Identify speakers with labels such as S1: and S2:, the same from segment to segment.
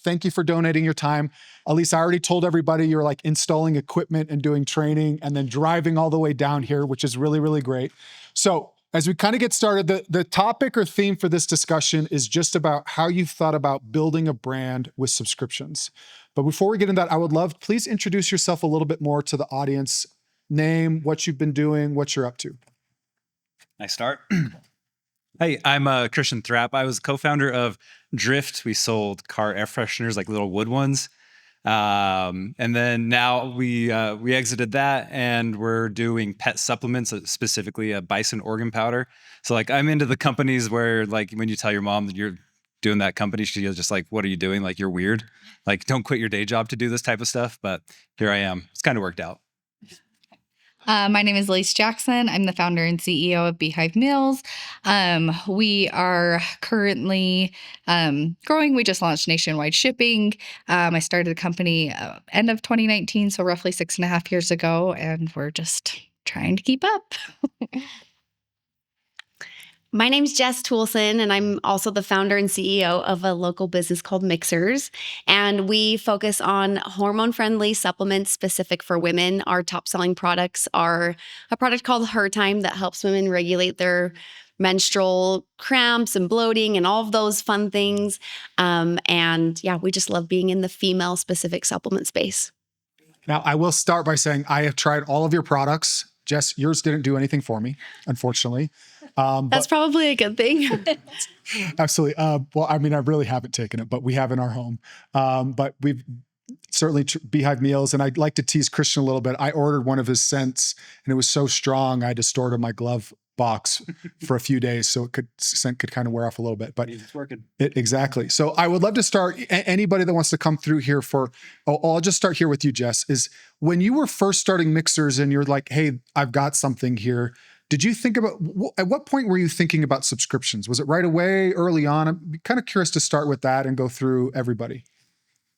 S1: Thank you for donating your time. Allyse, I already told everybody you're like installing equipment and doing training and then driving all the way down here, which is really, really great. So as we kind of get started, the topic or theme for this discussion is just about how you've thought about building a brand with subscriptions. But before we get into that, I would love, please introduce yourself a little bit more to the audience. Name, what you've been doing, what you're up to.
S2: I start. Hey, I'm Christian Thrapp. I was co-founder of Drift. We sold car air fresheners, like little wood ones. And then now we exited that and we're doing pet supplements, specifically a bison organ powder. So like I'm into the companies where like when you tell your mom that you're doing that company, she's just like, what are you doing? Like, you're weird. Like, don't quit your day job to do this type of stuff. But here I am. It's kind of worked out.
S3: My name is Allyse Jackson. I'm the founder and CEO of Beehive Meals. We are currently growing. We just launched nationwide shipping. I started the company end of 2019, so roughly 6.5 years ago, and we're just trying to keep up.
S4: My name's Jess Toolson, and I'm also the founder and CEO of a local business called Mixhers. And we focus on hormone-friendly supplements specific for women. Our top-selling products are a product called Her Time that helps women regulate their menstrual cramps and bloating and all of those fun things. And yeah, we just love being in the female-specific supplement space.
S1: Now, I will start by saying I have tried all of your products. Jess, yours didn't do anything for me, unfortunately.
S4: That's probably a good thing.
S1: Absolutely. Well, I mean, I really haven't taken it, but we have in our home. But we've certainly Beehive Meals, and I'd like to tease Christian a little bit. I ordered one of his scents, and it was so strong, I had to store it in my glove box for a few days, so scent could kind of wear off a little bit. But
S2: It's working.
S1: Exactly. So I would love to start. Anybody that wants to come through here I'll just start here with you, Jess. Is when you were first starting Mixhers, and you're like, "Hey, I've got something here." Did you think about, at what point were you thinking about subscriptions? Was it right away, early on? I'm kind of curious to start with that and go through everybody.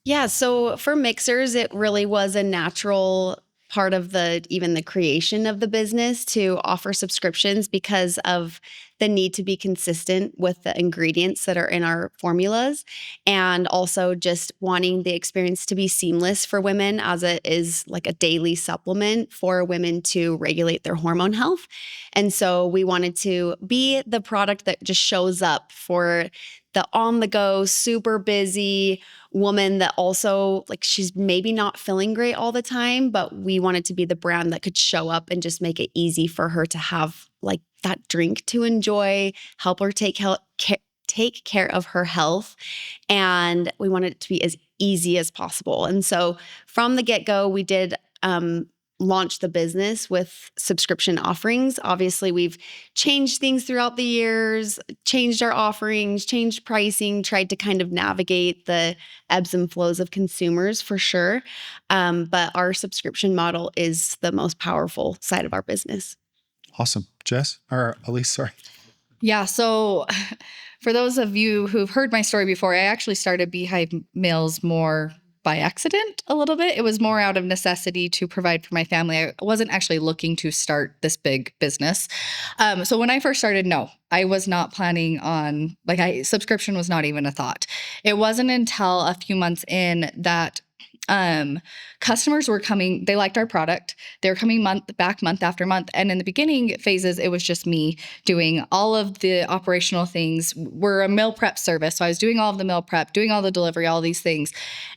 S4: Yeah, so for Mixhers, it really was a natural part of even the creation of the business to offer subscriptions because of the need to be consistent with the ingredients that are in our formulas, and also just wanting the experience to be seamless for women, as it is like a daily supplement for women to regulate their hormone health. And so we wanted to be the product that just shows up for the on-the-go, super busy woman that also, like, she's maybe not feeling great all the time, but we wanted to be the brand that could show up and just make it easy for her to have like that drink to enjoy, help her take care of her health. And we wanted it to be as easy as possible. And so from the get-go, we did launch the business with subscription offerings. Obviously, we've changed things throughout the years, changed our offerings, changed pricing, tried to kind of navigate the ebbs and flows of consumers for sure. But our subscription model is the most powerful side of our business.
S1: Awesome. Jess, or Allyse, sorry.
S3: Yeah, so for those of you who've heard my story before, I actually started Beehive Meals more by accident a little bit. It was more out of necessity to provide for my family. I wasn't actually looking to start this big business. So when I first started, no, I was not planning on, subscription was not even a thought. It wasn't until a few months in that customers were coming, they liked our product. They were coming month after month. And in the beginning phases, it was just me doing all of the operational things. We're a meal prep service. So I was doing all of the meal prep, doing all the delivery, all these things.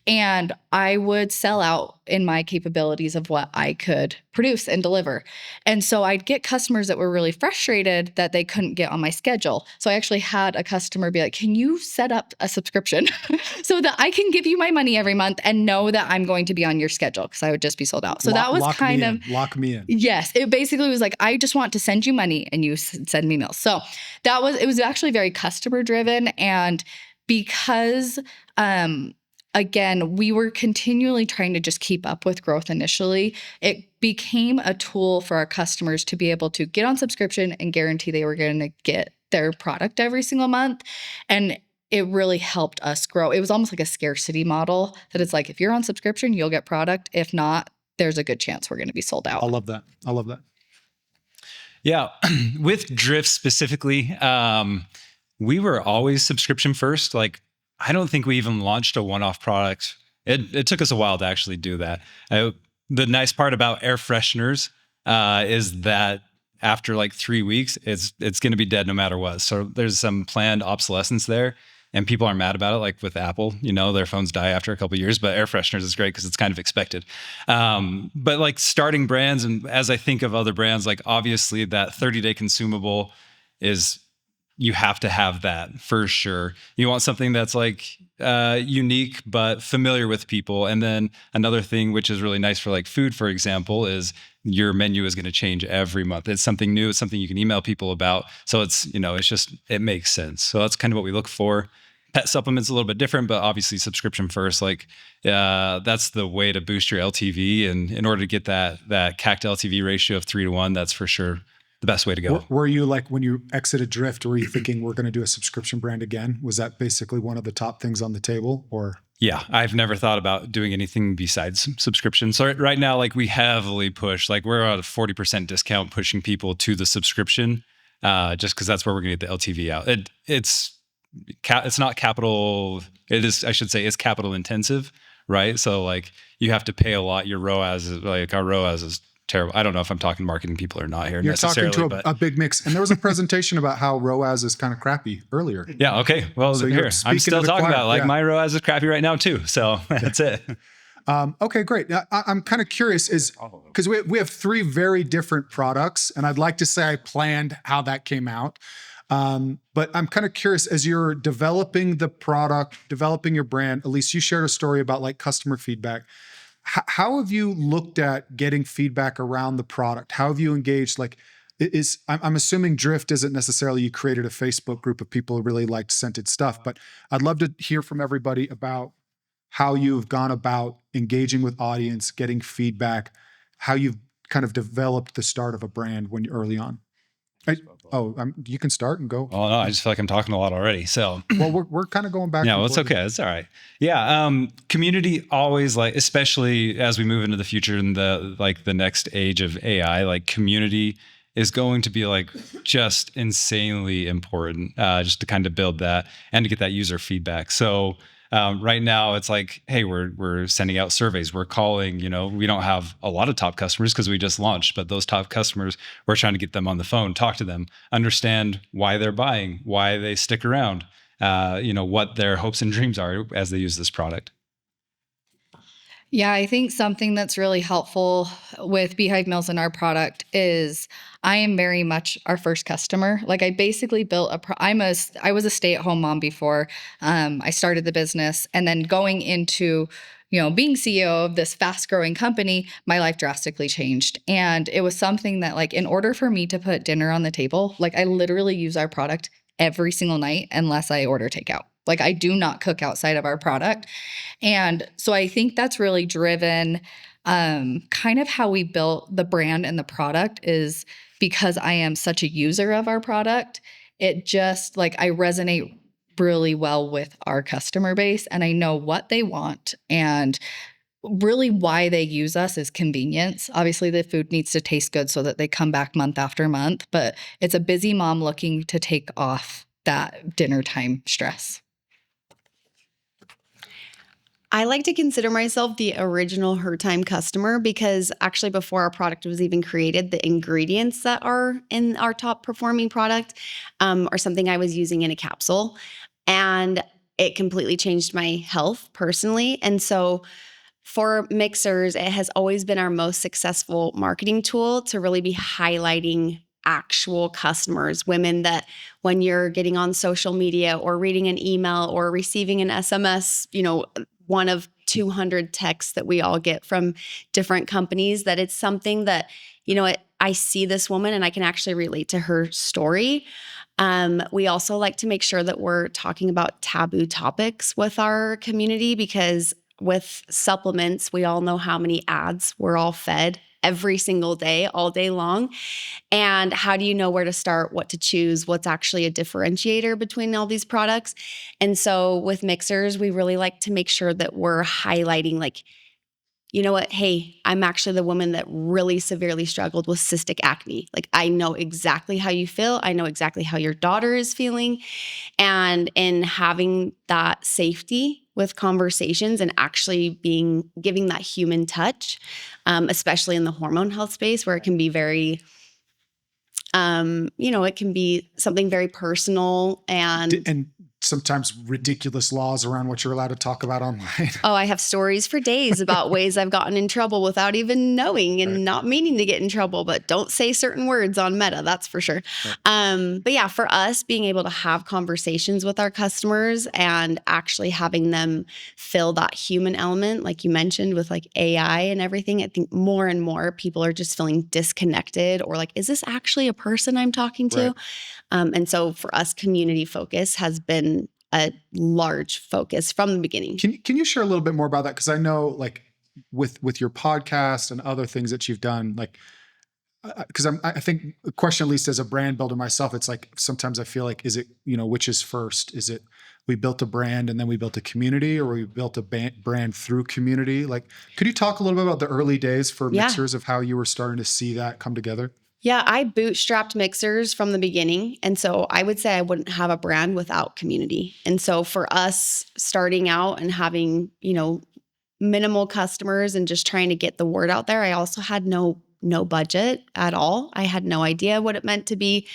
S3: And I would sell out in my capabilities of what I could produce and deliver. And so I'd get customers that were really frustrated that they couldn't get on my schedule. So I actually had a customer be like, can you set up a subscription so that I can give you my money every month and know that I'm going to be on your schedule? Because I would just be sold out. So that was kind of
S1: lock me in.
S3: Yes. It basically was like, I just want to send you money and you send me meals. So it was actually very customer driven. And because, again, we were continually trying to just keep up with growth initially, it became a tool for our customers to be able to get on subscription and guarantee they were going to get their product every single month. And it really helped us grow. It was almost like a scarcity model that it's like, if you're on subscription, you'll get product. If not, there's a good chance we're going to be sold out.
S1: I love that.
S2: Yeah. With Drift specifically, we were always subscription first. Like I don't think we even launched a one-off product. It took us a while to actually do that. The nice part about air fresheners is that after like 3 weeks, it's going to be dead no matter what. So there's some planned obsolescence there, and people are mad about it. Like with Apple, their phones die after a couple of years, but air fresheners is great because it's kind of expected. But like starting brands, and as I think of other brands, like obviously that 30-day consumable is, you have to have that for sure. You want something that's like unique but familiar with people. And then another thing which is really nice for like food, for example, is your menu is going to change every month. It's something new. It's something you can email people about. So it's, it's just, it makes sense. So that's kind of what we look for. Pet supplements a little bit different, but obviously subscription first. Like that's the way to boost your LTV. And in order to get that CAC to LTV ratio of 3-to-1, that's for sure the best way to go.
S1: Were you like, when you exited Drift, were you thinking we're going to do a subscription brand again? Was that basically one of the top things on the table, or?
S2: Yeah, I've never thought about doing anything besides subscription. So right now, like we heavily push, like we're at a 40% discount pushing people to the subscription, just because that's where we're going to get the LTV out. It's not capital. It is, I should say, it's capital intensive, right? So like you have to pay a lot. Your ROAS is like, our ROAS is terrible. I don't know if I'm talking marketing people or not here.
S1: You're talking to a big mix. And there was a presentation about how ROAS is kind of crappy earlier.
S2: Yeah. Okay. Well,
S1: So
S2: here, I'm still talking about like my ROAS is crappy right now too. So that's it.
S1: Okay, great. Now, I'm kind of curious because we have 3 very different products, and I'd like to say I planned how that came out. But I'm kind of curious, as you're developing the product, developing your brand, Allyse, you shared a story about like customer feedback. How have you looked at getting feedback around the product? How have you engaged? Like, I'm assuming Drift isn't necessarily you created a Facebook group of people who really liked scented stuff, but I'd love to hear from everybody about how you've gone about engaging with audience, getting feedback, how you've kind of developed the start of a brand when you're early on. You can start and go.
S2: Oh no, I just feel like I'm talking a lot already. So
S1: well, we're kind of going back.
S2: Yeah, well, it's okay. It's all right. Yeah, community always, like, especially as we move into the future and the next age of AI, like community is going to be like just insanely important, just to kind of build that and to get that user feedback. So right now it's like, hey, we're sending out surveys. We're calling, we don't have a lot of top customers because we just launched, but those top customers, we're trying to get them on the phone, talk to them, understand why they're buying, why they stick around, what their hopes and dreams are as they use this product.
S3: Yeah, I think something that's really helpful with Beehive Meals and our product is I am very much our first customer. Like I basically built I was a stay-at-home mom before I started the business, and then going into being CEO of this fast-growing company, my life drastically changed. And it was something that, like, in order for me to put dinner on the table, like I literally use our product every single night unless I order takeout. Like I do not cook outside of our product. And so I think that's really driven kind of how we built the brand and the product, is because I am such a user of our product. It just, like, I resonate really well with our customer base, and I know what they want, and really why they use us is convenience. Obviously the food needs to taste good so that they come back month after month, but it's a busy mom looking to take off that dinner time stress.
S4: I like to consider myself the original Her Time customer, because actually before our product was even created, the ingredients that are in our top performing product are something I was using in a capsule, and it completely changed my health personally. And so for Mixhers, it has always been our most successful marketing tool to really be highlighting actual customers, women that when you're getting on social media or reading an email or receiving an SMS, one of 200 texts that we all get from different companies, that it's something that, I see this woman and I can actually relate to her story. We also like to make sure that we're talking about taboo topics with our community, because with supplements, we all know how many ads we're all fed every single day, all day long. And how do you know where to start, what to choose, what's actually a differentiator between all these products? And so with Mixhers, we really like to make sure that we're highlighting, like, you know what? Hey, I'm actually the woman that really severely struggled with cystic acne. Like, I know exactly how you feel. I know exactly how your daughter is feeling. And in having that safety with conversations and actually giving that human touch, especially in the hormone health space where it can be very, it can be something very personal
S1: And sometimes ridiculous laws around what you're allowed to talk about online.
S4: Oh, I have stories for days about ways I've gotten in trouble without even knowing and not meaning to get in trouble, but don't say certain words on Meta, that's for sure. But yeah, for us, being able to have conversations with our customers and actually having them fill that human element, like you mentioned with like AI and everything, I think more and more people are just feeling disconnected or like, is this actually a person I'm talking to?
S1: Right.
S4: And so for us, community focus has been a large focus from the beginning.
S1: Can you share a little bit more about that? Because I know, like, with your podcast and other things that you've done, like, because I think the question, at least as a brand builder myself, it's like sometimes I feel like, is it, which is first? Is it we built a brand and then we built a community, or we built a brand through community? Like, could you talk a little bit about the early days for Mixhers of how you were starting to see that come together?
S4: Yeah, I bootstrapped Mixhers from the beginning. And so I would say I wouldn't have a brand without community. And so for us starting out and having, minimal customers and just trying to get the word out there, I also had no budget at all. I had no idea what it meant to be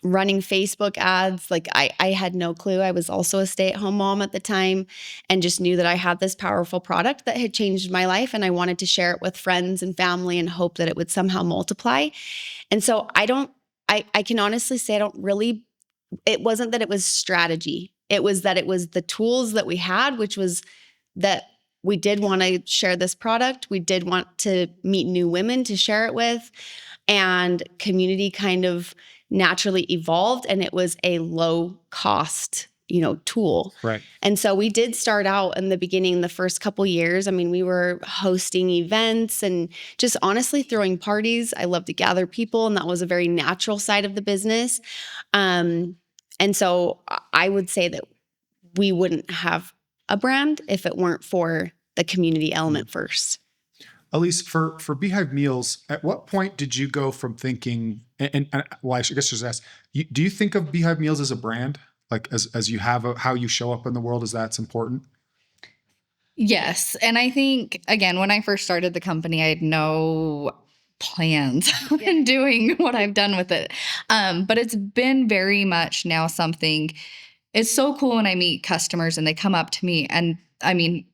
S4: running Facebook ads. Like I had no clue. I was also a stay-at-home mom at the time and just knew that I had this powerful product that had changed my life and I wanted to share it with friends and family and hope that it would somehow multiply. And so I can honestly say it wasn't that it was strategy. It was that it was the tools that we had, which was that we did want to share this product. We did want to meet new women to share it with, and community kind of naturally evolved, and it was a low cost, tool.
S1: Right.
S4: And so we did start out in the beginning, the first couple years. I mean, we were hosting events and just honestly throwing parties. I love to gather people, and that was a very natural side of the business. And so I would say that we wouldn't have a brand if it weren't for the community element first.
S1: Allyse, for Beehive Meals, at what point did you go from thinking, and well, I guess just ask, do you think of Beehive Meals as a brand? Like as you have how you show up in the world, is that's important?
S3: Yes. And I think, again, when I first started the company, I had no plans in doing what I've done with it. But it's been very much now something, it's so cool when I meet customers and they come up to me. And I mean,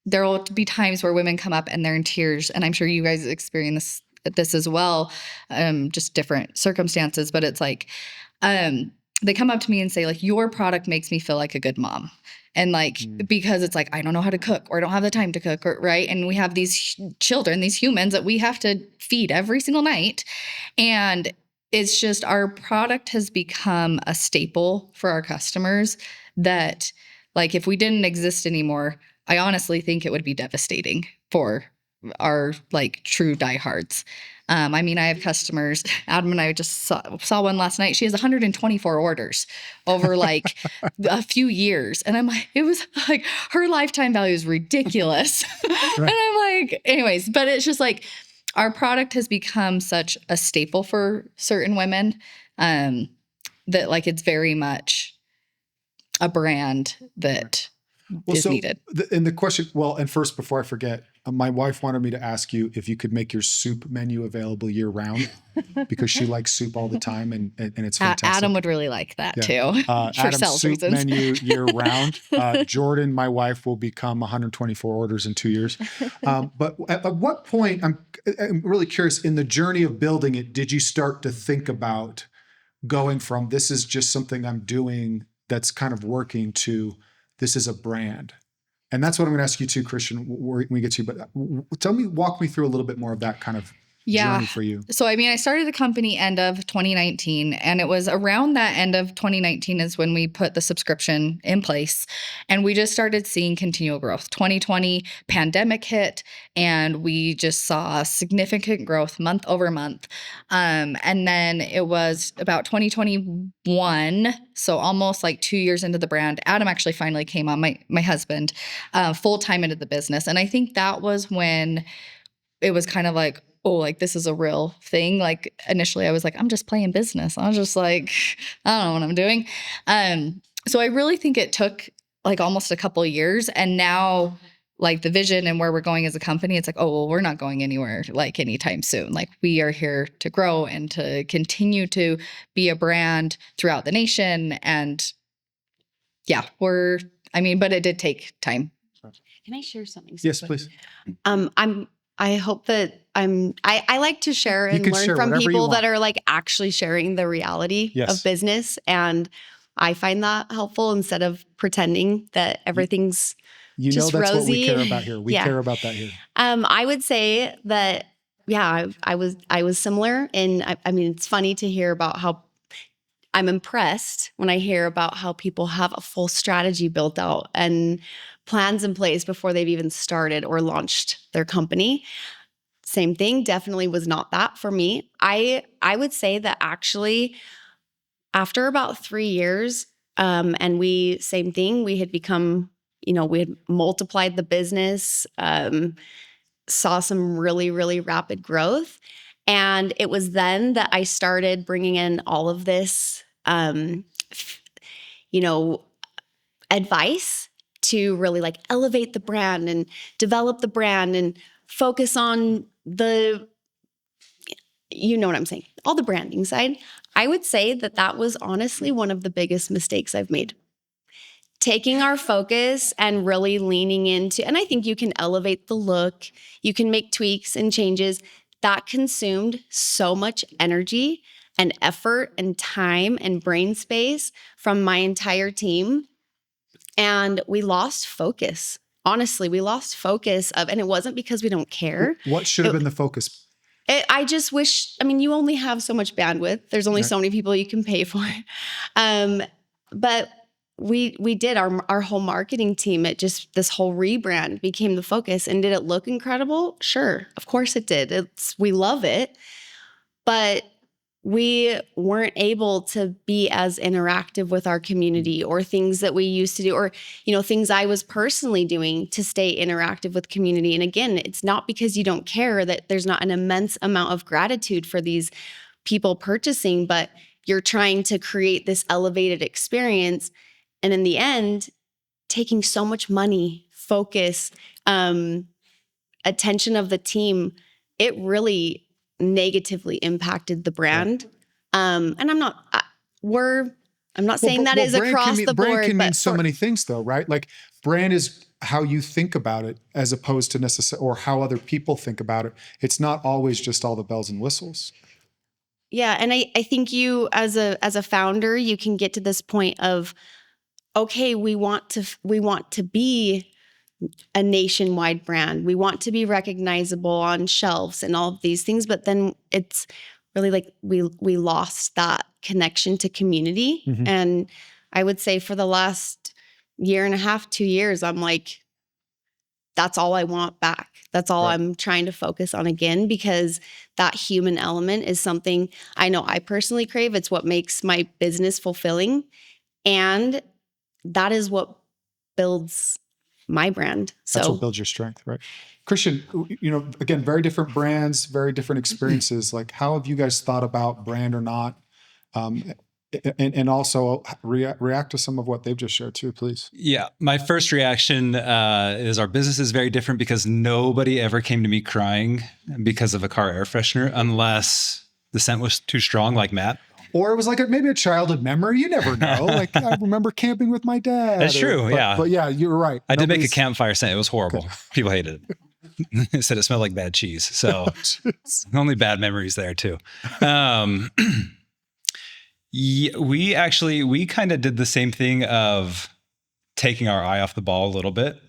S3: there will be times where women come up and they're in tears. And I'm sure you guys experience this as well, just different circumstances. But it's like, they come up to me and say, like, your product makes me feel like a good mom. And like, because it's like, I don't know how to cook or I don't have the time to cook, right? And we have these children, these humans that we have to feed every single night. And it's just our product has become a staple for our customers that, like, if we didn't exist anymore, I honestly think it would be devastating for our like true diehards. I mean, I have customers, Adam and I just saw one last night. She has 124 orders over like a few years. And I'm like, it was like her lifetime value is ridiculous. Right. And I'm like, anyways, but it's just like our product has become such a staple for certain women that like it's very much a brand that is needed.
S1: And the question, and first, before I forget, my wife wanted me to ask you if you could make your soup menu available year round because she likes soup all the time and it's fantastic.
S3: Adam would really like that too. For
S1: Adam's
S3: sales
S1: soup
S3: reasons.
S1: menu year round. Jordan, my wife, will become 124 orders in 2 years. But at what point, I'm really curious, in the journey of building it, did you start to think about going from this is just something I'm doing that's kind of working to this is a brand? And that's what I'm going to ask you too, Christian, when we get to you. But walk me through a little bit more of that kind of
S3: Yeah.
S1: journey for you?
S3: So, I mean, I started the company end of 2019, and it was around that end of 2019 is when we put the subscription in place, and we just started seeing continual growth. 2020 pandemic hit, and we just saw significant growth month over month. And then it was about 2021, so almost like 2 years into the brand, Adam actually finally came on, my husband, full time into the business, and I think that was when it was kind of like, oh, like this is a real thing. Like initially I was like, I'm just playing business. I was just like, I don't know what I'm doing. So I really think it took like almost a couple of years. And now like the vision and where we're going as a company, it's like, oh, well, we're not going anywhere like anytime soon. Like we are here to grow and to continue to be a brand throughout the nation. And yeah, but it did take time.
S4: Can I share something?
S1: Yes, please.
S4: I hope that I like to share
S1: You
S4: and
S1: can
S4: learn
S1: share
S4: from
S1: whatever you
S4: people
S1: want.
S4: that are like actually sharing the reality
S1: Yes.
S4: of business. And I find that helpful instead of pretending that everything's
S1: You know,
S4: just
S1: that's what we
S4: rosy.
S1: care about here. We
S4: Yeah.
S1: care about that here.
S4: I would say that, yeah, I was similar. And I mean, it's funny to hear about how I'm impressed when I hear about how people have a full strategy built out and plans in place before they've even started or launched their company. Same thing, definitely was not that for me. I would say that actually after about 3 years, and same thing, we had become, we had multiplied the business, saw some really, really rapid growth. And it was then that I started bringing in all of this, advice to really like elevate the brand and develop the brand and focus on what I'm saying, all the branding side. I would say that was honestly one of the biggest mistakes I've made. Taking our focus and really leaning into, and I think you can elevate the look, you can make tweaks and changes. That consumed so much energy and effort and time and brain space from my entire team. And we lost focus. Honestly, we lost focus and it wasn't because we don't care.
S1: What should have been the focus?
S4: I just wish, you only have so much bandwidth. There's only so many people you can pay for. But we did our whole marketing team. This whole rebrand became the focus. And did it look incredible? Sure. Of course it did. We love it. But we weren't able to be as interactive with our community or things that we used to do or, things I was personally doing to stay interactive with community. And again, it's not because you don't care that there's not an immense amount of gratitude for these people purchasing, but you're trying to create this elevated experience. And in the end, taking so much money, focus, attention of the team, it really negatively impacted the brand. And I'm not saying that is across the board.
S1: Brand can mean so many things though, right? Like brand is how you think about it as opposed to necessarily, or how other people think about it. It's not always just all the bells and whistles.
S4: Yeah. And I think you as a founder, you can get to this point of, okay, we want to be a nationwide brand. We want to be recognizable on shelves and all of these things, but then it's really like we lost that connection to community.
S1: Mm-hmm.
S4: And I would say for the last year and a half, 2 years, I'm like, that's all I want back. That's all
S1: Right.
S4: I'm trying to focus on again, because that human element is something I know I personally crave. It's what makes my business fulfilling. And that is what builds my brand. So
S1: that's what builds your strength, right? Christian, again, very different brands, very different experiences. Like, how have you guys thought about brand or not? And also react to some of what they've just shared too, please.
S2: Yeah. My first reaction is our business is very different because nobody ever came to me crying because of a car air freshener unless the scent was too strong, like Matt.
S1: Or it was like maybe a childhood memory. You never know. Like I remember camping with my dad.
S2: That's true. Yeah.
S1: But yeah, you're right.
S2: I did make a campfire scent. It was horrible. People hated it. It said it smelled like bad cheese. So only bad memories there too. We kind of did the same thing of taking our eye off the ball a little bit.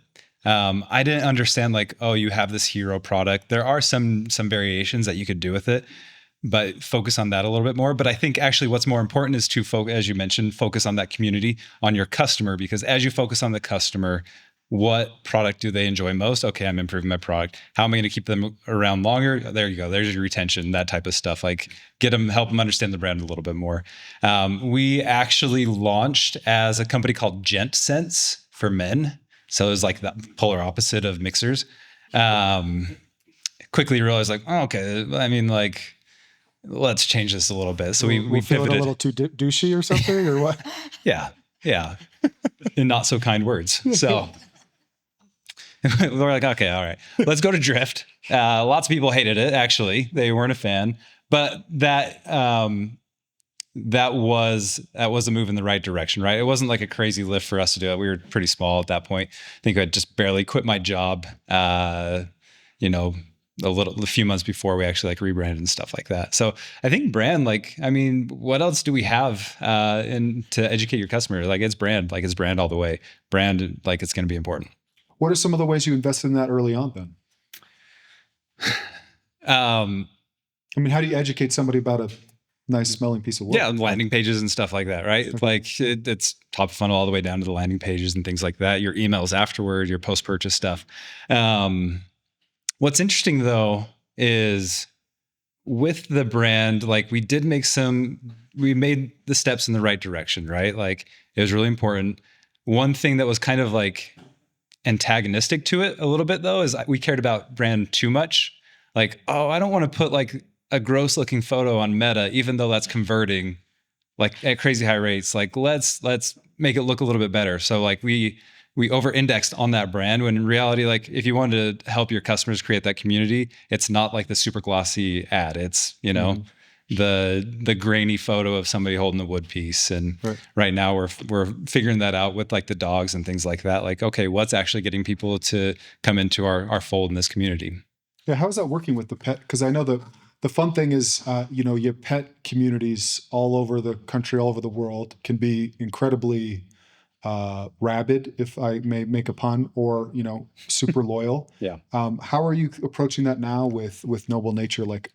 S2: I didn't understand like, oh, you have this hero product. There are some variations that you could do with it, but focus on that a little bit more. But I think actually what's more important is to focus, as you mentioned, focus on that community, on your customer, because as you focus on the customer, what product do they enjoy most? Okay, I'm improving my product. How am I going to keep them around longer? There you go. There's your retention, that type of stuff. Like help them understand the brand a little bit more. We actually launched as a company called Gent Sense for men. So it was like the polar opposite of Mixhers. Quickly realized like, oh, okay. I mean, like, let's change this a little bit. So we
S1: feel it
S2: pivoted.
S1: a little too douchey or something, or what?
S2: Yeah. In not so kind words. So we're like, okay, all right, let's go to Drift. Lots of people hated it. Actually, they weren't a fan, but that was a move in the right direction, right? It wasn't like a crazy lift for us to do it. We were pretty small at that point. I think I had just barely quit my job. A few months before we actually like rebranded and stuff like that. So I think brand, like, I mean, what else do we have to educate your customer? Like it's brand all the way. Brand, like it's going to be important.
S1: What are some of the ways you invested in that early on then? I mean, how do you educate somebody about a nice smelling piece of wood?
S2: Yeah, landing pages and stuff like that, right? Okay. Like it's top of funnel all the way down to the landing pages and things like that. Your emails afterward, your post-purchase stuff. What's interesting though is with the brand, like we made the steps in the right direction, right? Like it was really important. One thing that was kind of like antagonistic to it a little bit though is we cared about brand too much. Like, oh, I don't want to put like a gross looking photo on Meta, even though that's converting like at crazy high rates. Like let's make it look a little bit better. So like we over indexed on that brand when in reality, like if you wanted to help your customers create that community, it's not like the super glossy ad. It's, the grainy photo of somebody holding the wood piece. And right now we're figuring that out with like the dogs and things like that. Like, okay, what's actually getting people to come into our fold in this community?
S1: Yeah. How is that working with the pet? Because I know the fun thing is, your pet communities all over the country, all over the world can be incredibly rabid, if I may make a pun, or, super loyal.
S2: Yeah.
S1: How are you approaching that now with Noble Nature? Like,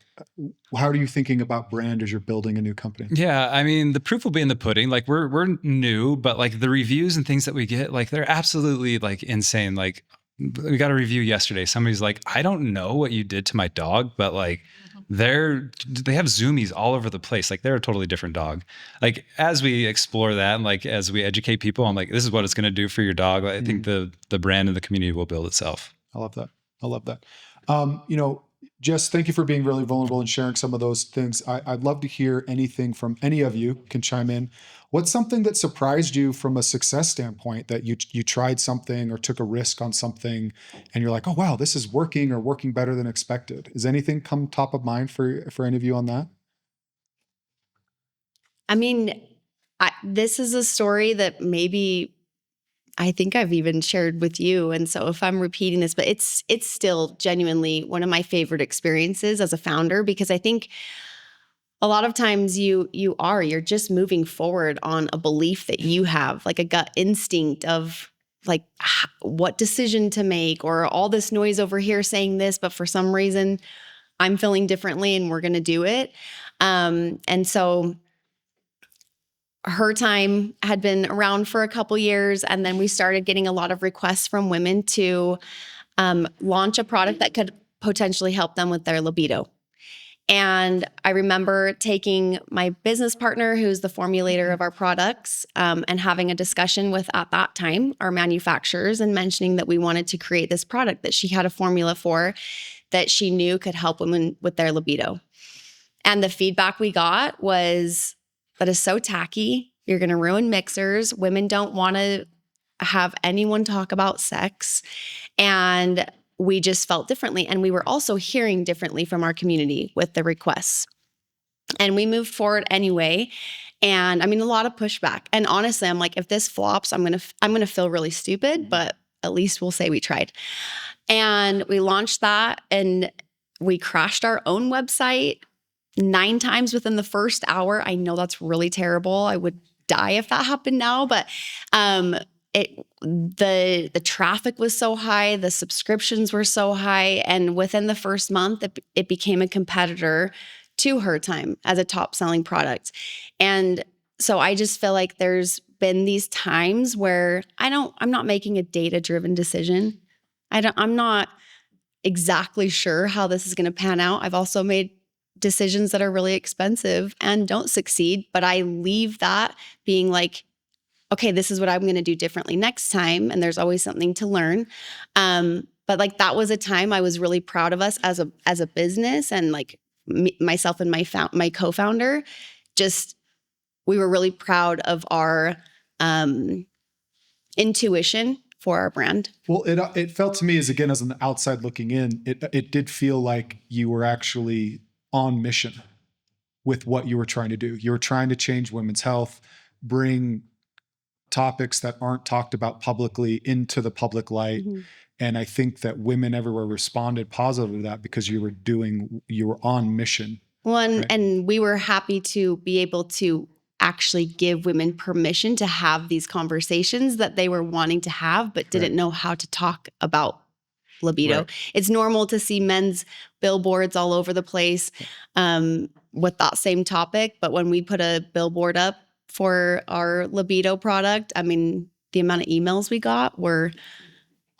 S1: how are you thinking about brand as you're building a new company?
S2: Yeah. I mean, the proof will be in the pudding. Like we're new, but like the reviews and things that we get, like they're absolutely like insane. Like we got a review yesterday. Somebody's like, I don't know what you did to my dog, but like they have zoomies all over the place. Like they're a totally different dog. Like as we explore that and like as we educate people, I'm like, this is what it's going to do for your dog. I think the brand and the community will build itself.
S1: I love that. Jess, thank you for being really vulnerable and sharing some of those things. I'd love to hear anything from any of you. Can chime in. What's something that surprised you from a success standpoint that you tried something or took a risk on something and you're like, oh, wow, this is working or working better than expected? Is anything come top of mind for any of you on that?
S4: I mean, this is a story that maybe I think I've even shared with you. And so if I'm repeating this, but it's still genuinely one of my favorite experiences as a founder, because I think a lot of times you're just moving forward on a belief that you have, like a gut instinct of like what decision to make, or all this noise over here saying this, but for some reason I'm feeling differently and we're going to do it. And so her time had been around for a couple years, and then we started getting a lot of requests from women to launch a product that could potentially help them with their libido. And I remember taking my business partner, who's the formulator of our products, and having a discussion with, at that time, our manufacturers, and mentioning that we wanted to create this product that she had a formula for that she knew could help women with their libido. And the feedback we got was, that is so tacky. You're going to ruin Mixhers. Women don't want to have anyone talk about sex. And we just felt differently. And we were also hearing differently from our community with the requests. And we moved forward anyway. And I mean, a lot of pushback. And honestly, I'm like, if this flops, I'm going to feel really stupid, but at least we'll say we tried. And we launched that, and we crashed our own website 9 times within the first hour. I know that's really terrible. I would die if that happened now, but the traffic was so high, the subscriptions were so high, and within the first month, it became a competitor to Her Time as a top selling product. And so I just feel like there's been these times where I'm not making a data-driven decision. I'm not exactly sure how this is going to pan out. I've also made decisions that are really expensive and don't succeed, but I leave that being like, okay, this is what I'm going to do differently next time. And there's always something to learn. But like that was a time I was really proud of us as a business, and like myself and my co-founder, just we were really proud of our intuition for our brand.
S1: Well, it felt to me as an outside looking in, it did feel like you were actually on mission with what you were trying to do. You were trying to change women's health, bring topics that aren't talked about publicly into the public light. Mm-hmm. And I think that women everywhere responded positively to that because you were on mission.
S4: Well, and we were happy to be able to actually give women permission to have these conversations that they were wanting to have, but didn't know how to talk about libido. Right. It's normal to see men's billboards all over the place with that same topic. But when we put a billboard up for our libido product, I mean, the amount of emails we got were...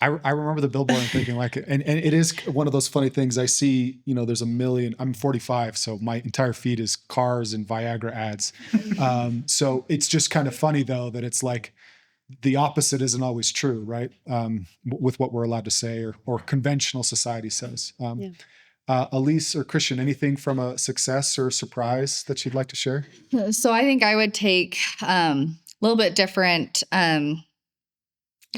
S1: I remember the billboard and thinking like, and it is one of those funny things I see, there's a million, I'm 45, so my entire feed is cars and Viagra ads. So it's just kind of funny though, that it's like the opposite isn't always true, right? With what we're allowed to say or conventional society says. Allyse or Christian, anything from a success or surprise that you'd like to share?
S3: So I think I would take a little bit different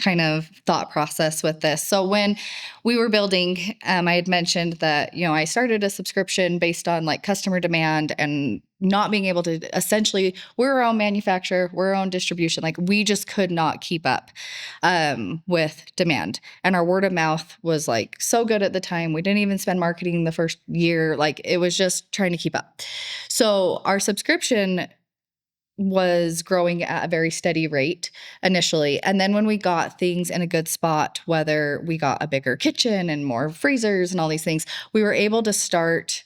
S3: kind of thought process with this. So when we were building, I had mentioned that, I started a subscription based on like customer demand and not being able to essentially, we're our own manufacturer, we're our own distribution. Like we just could not keep up with demand. And our word of mouth was like so good at the time. We didn't even spend marketing the first year. Like it was just trying to keep up. So our subscription was growing at a very steady rate initially. And then when we got things in a good spot, whether we got a bigger kitchen and more freezers and all these things, we were able to start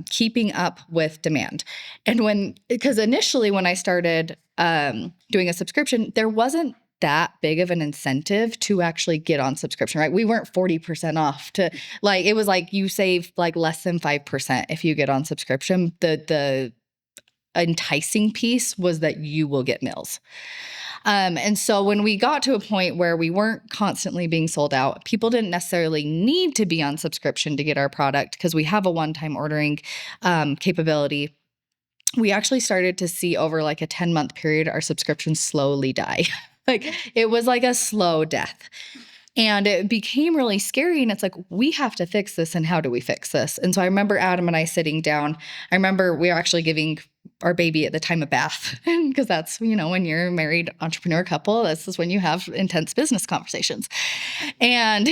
S3: keeping up with demand. And because initially when I started doing a subscription, there wasn't that big of an incentive to actually get on subscription, right? We weren't 40% off to like, it was like you save like less than 5% if you get on subscription. The enticing piece was that you will get meals. And so when we got to a point where we weren't constantly being sold out, people didn't necessarily need to be on subscription to get our product because we have a one-time ordering capability. We actually started to see over like a 10-month period, our subscriptions slowly die. Like it was like a slow death. And it became really scary. And it's like, we have to fix this. And how do we fix this? And so I remember Adam and I sitting down. I remember we were actually giving our baby at the time a bath because that's, when you're a married entrepreneur couple, this is when you have intense business conversations. And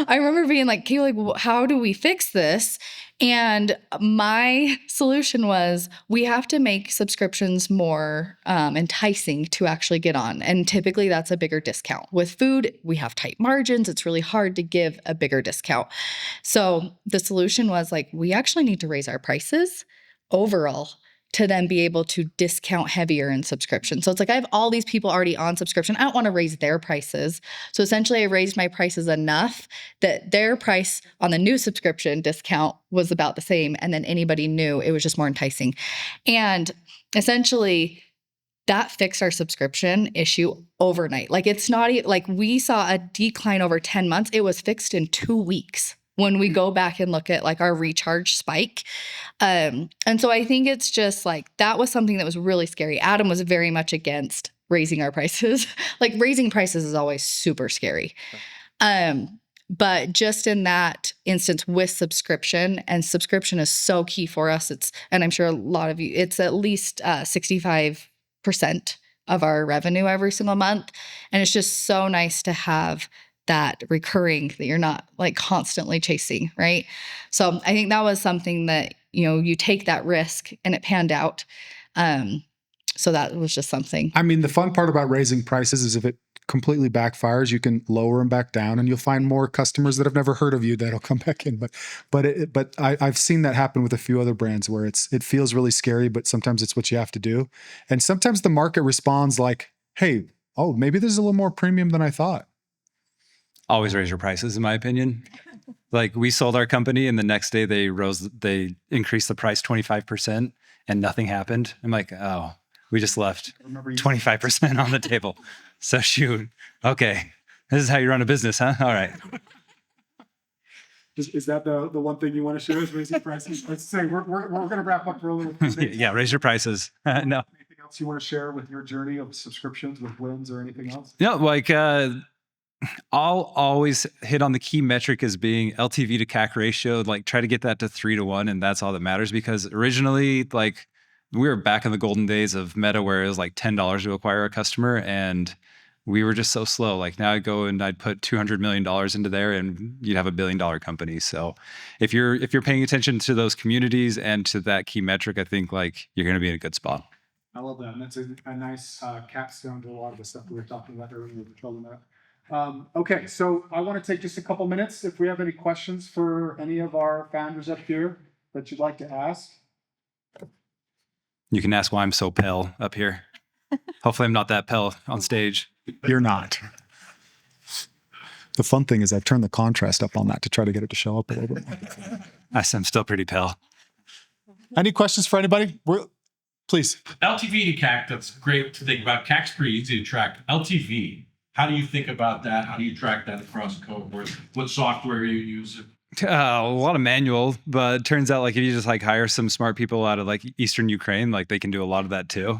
S3: I remember being like, Kayla, well, how do we fix this? And my solution was we have to make subscriptions more enticing to actually get on. And typically that's a bigger discount. With food, we have tight margins. It's really hard to give a bigger discount. So the solution was like, we actually need to raise our prices overall to then be able to discount heavier in subscription. So it's like I have all these people already on subscription. I don't want to raise their prices. So essentially I raised my prices enough that their price on the new subscription discount was about the same. And then anybody knew it was just more enticing. And essentially that fixed our subscription issue overnight. Like it's not like we saw a decline over 10 months. It was fixed in 2 weeks. When we go back and look at like our recharge spike. And so I think it's just like, that was something that was really scary. Adam was very much against raising our prices. Like raising prices is always super scary. But just in that instance with subscription, and subscription is so key for us. And I'm sure a lot of you, it's at least 65% of our revenue every single month. And it's just so nice to have that recurring that you're not like constantly chasing, right? So I think that was something that, you take that risk and it panned out. So that was just something.
S1: I mean, the fun part about raising prices is if it completely backfires, you can lower them back down, and you'll find more customers that have never heard of you that'll come back in. But I've seen that happen with a few other brands where it feels really scary, but sometimes it's what you have to do. And sometimes the market responds like, hey, oh, maybe there's a little more premium than I thought.
S2: Always raise your prices, in my opinion. Like, we sold our company and the next day they increased the price 25% and nothing happened. I'm like, oh, we just left 25% on the table. So shoot. Okay. This is how you run a business, huh? All right.
S1: Is that the one thing you want to share is raising prices? Let's say we're going to wrap up for a little bit.
S2: Yeah, raise your prices. No.
S1: Anything else you want to share with your journey of subscriptions with wins or anything else?
S2: No, like I'll always hit on the key metric as being LTV to CAC ratio, like try to get that to 3-to-1. And that's all that matters, because originally, like, we were back in the golden days of Meta where it was like $10 to acquire a customer. And we were just so slow. Like, now I'd go and I'd put $200 million into there and you'd have $1 billion company. So if you're paying attention to those communities and to that key metric, I think like you're going to be in a good spot.
S1: I love that. And that's a nice capstone to a lot of the stuff we were talking about earlier with building that. Okay, so I want to take just a couple minutes. If we have any questions for any of our founders up here that you'd like to ask.
S2: You can ask why I'm so pale up here. Hopefully I'm not that pale on stage.
S1: You're not. The fun thing is I've turned the contrast up on that to try to get it to show up a little bit.
S2: I'm still pretty pale.
S1: Any questions for anybody? Please.
S5: LTV to CAC, that's great to think about. CAC's pretty easy to track. LTV, how do you think about that? How do you track that across cohorts? What software are you using?
S2: A lot of manual, but it turns out like if you just like hire some smart people out of like Eastern Ukraine, like they can do a lot of that too.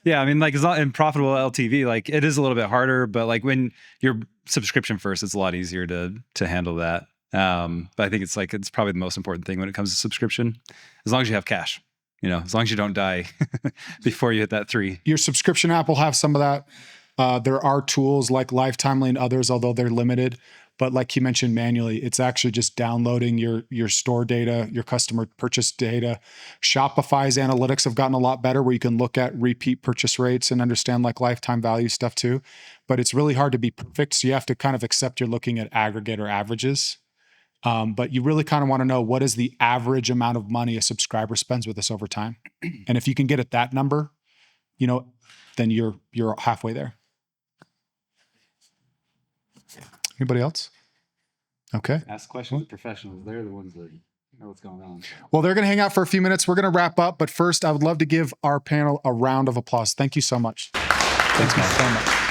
S2: Yeah, I mean, like, it's not in profitable LTV, like it is a little bit harder, but like when you're subscription first, it's a lot easier to handle that. But I think it's probably the most important thing when it comes to subscription, as long as you have cash, as long as you don't die before you hit that 3.
S1: Your subscription app will have some of that. There are tools like Lifetimely and others, although they're limited. But like you mentioned, manually, it's actually just downloading your store data, your customer purchase data. Shopify's analytics have gotten a lot better where you can look at repeat purchase rates and understand like lifetime value stuff too. But it's really hard to be perfect. So you have to kind of accept you're looking at aggregate or averages. But you really kind of want to know what is the average amount of money a subscriber spends with us over time. And if you can get at that number, then you're halfway there. Anybody else? Okay.
S2: Ask questions to professionals. They're the ones that know what's going on.
S1: Well, they're going to hang out for a few minutes. We're going to wrap up. But first, I would love to give our panel a round of applause. Thank you so much. Thank you so much.